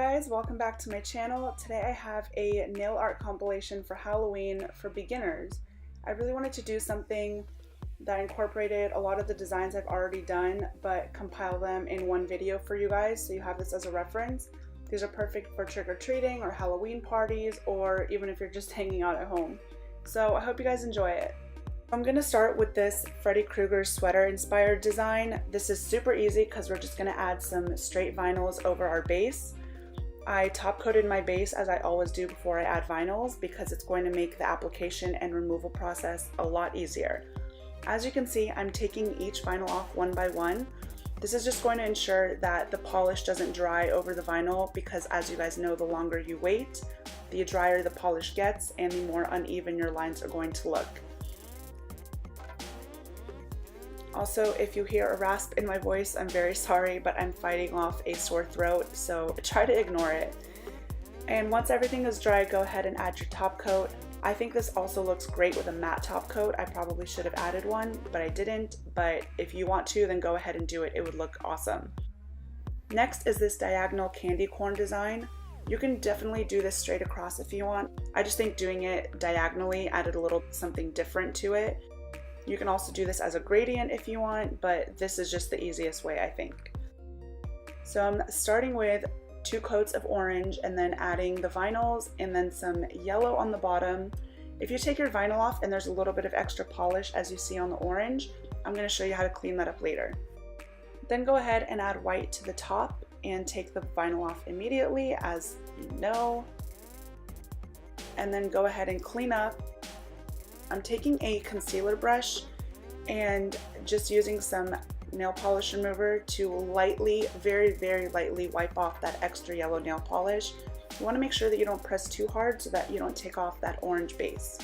guys, welcome back to my channel. Today I have a nail art compilation for Halloween for beginners. I really wanted to do something that incorporated a lot of the designs I've already done, but compile them in one video for you guys so you have this as a reference. These are perfect for trick-or-treating or Halloween parties, or even if you're just hanging out at home. So I hope you guys enjoy it. I'm going to start with this Freddy Krueger sweater inspired design. This is super easy because we're just going to add some straight vinyls over our base. I top coated my base as I always do before I add vinyls because it's going to make the application and removal process a lot easier. As you can see, I'm taking each vinyl off one by one. This is just going to ensure that the polish doesn't dry over the vinyl because, as you guys know, the longer you wait, the drier the polish gets and the more uneven your lines are going to look. Also, if you hear a rasp in my voice, I'm very sorry, but I'm fighting off a sore throat, so try to ignore it. And once everything is dry, go ahead and add your top coat. I think this also looks great with a matte top coat. I probably should have added one, but I didn't. But if you want to, then go ahead and do it. It would look awesome. Next is this diagonal candy corn design. You can definitely do this straight across if you want. I just think doing it diagonally added a little something different to it. You can also do this as a gradient if you want, but this is just the easiest way, I think. So I'm starting with 2 coats of orange and then adding the vinyls and then some yellow on the bottom. If you take your vinyl off and there's a little bit of extra polish as you see on the orange, I'm going to show you how to clean that up later. Then go ahead and add white to the top and take the vinyl off immediately, as you know. And then go ahead and clean up. I'm taking a concealer brush and just using some nail polish remover to lightly, very lightly wipe off that extra yellow nail polish. You want to make sure that you don't press too hard so that you don't take off that orange base.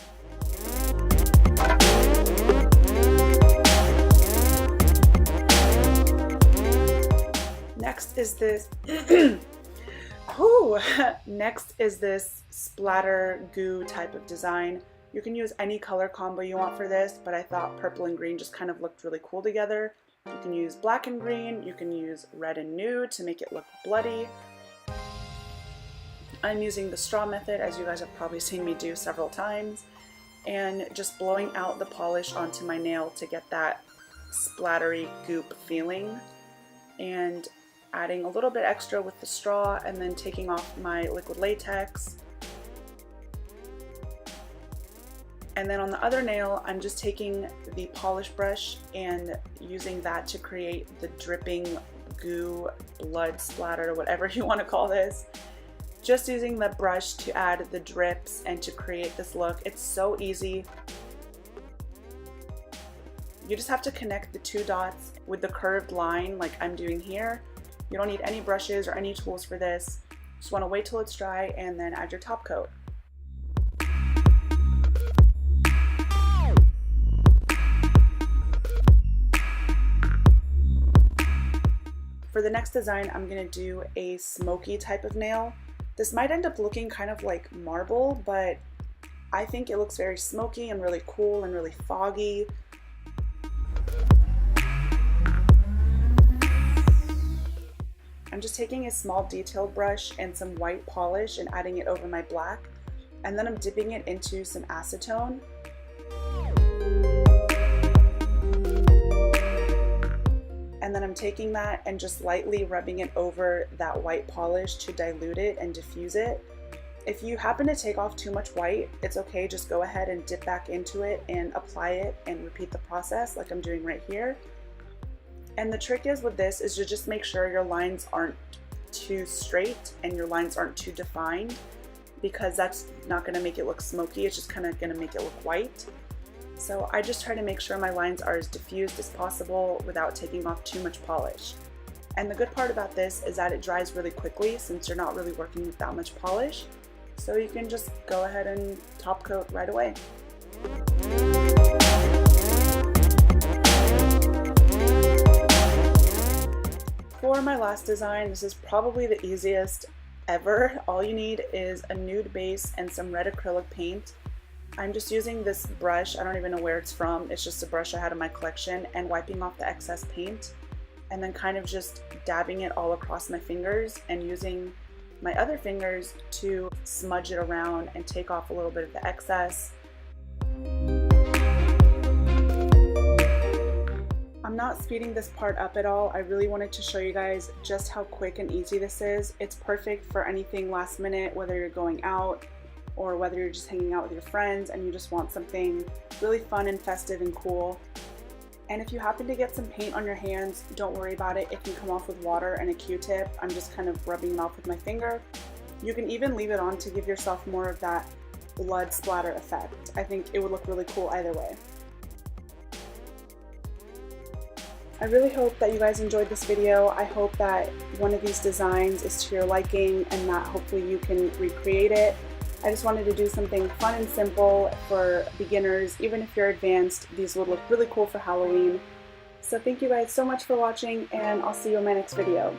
Next is this next is this splatter goo type of design. You can use any color combo you want for this, but I thought purple and green just kind of looked really cool together. You can use black and green, you can use red and nude to make it look bloody. I'm using the straw method, as you guys have probably seen me do several times, and just blowing out the polish onto my nail to get that splattery goop feeling, and adding a little bit extra with the straw, and then taking off my liquid latex. And then on the other nail, I'm just taking the polish brush and using that to create the dripping goo, blood splatter, whatever you want to call this. Just using the brush to add the drips and to create this look. It's so easy. You just have to connect the 2 dots with the curved line like I'm doing here. You don't need any brushes or any tools for this. Just want to wait till it's dry and then add your top coat. For the next design, I'm going to do a smoky type of nail. This might end up looking kind of like marble, but I think it looks very smoky and really cool and really foggy. I'm just taking a small detail brush and some white polish and adding it over my black, and then I'm dipping it into some acetone. And then I'm taking that and just lightly rubbing it over that white polish to dilute it and diffuse it. If you happen to take off too much white, it's okay, just go ahead and dip back into it and apply it and repeat the process like I'm doing right here. And the trick is with this is to just make sure your lines aren't too straight and your lines aren't too defined, because that's not going to make it look smoky, it's just kind of going to make it look white. So I just try to make sure my lines are as diffused as possible without taking off too much polish. And the good part about this is that it dries really quickly since you're not really working with that much polish. So you can just go ahead and top coat right away. For my last design, this is probably the easiest ever. All you need is a nude base and some red acrylic paint. I'm just using this brush, I don't even know where it's from, it's just a brush I had in my collection, and wiping off the excess paint. and then kind of just dabbing it all across my fingers and using my other fingers to smudge it around and take off a little bit of the excess. I'm not speeding this part up at all. I really wanted to show you guys just how quick and easy this is. It's perfect for anything last minute, whether you're going out or whether you're just hanging out with your friends and you just want something really fun and festive and cool. And if you happen to get some paint on your hands, don't worry about it. It can come off with water and a Q-tip. I'm just kind of rubbing it off with my finger. You can even leave it on to give yourself more of that blood splatter effect. I think it would look really cool either way. I really hope that you guys enjoyed this video. I hope that one of these designs is to your liking and that hopefully you can recreate it. I just wanted to do something fun and simple for beginners. Even if you're advanced, these would look really cool for Halloween. So thank you guys so much for watching, and I'll see you in my next video.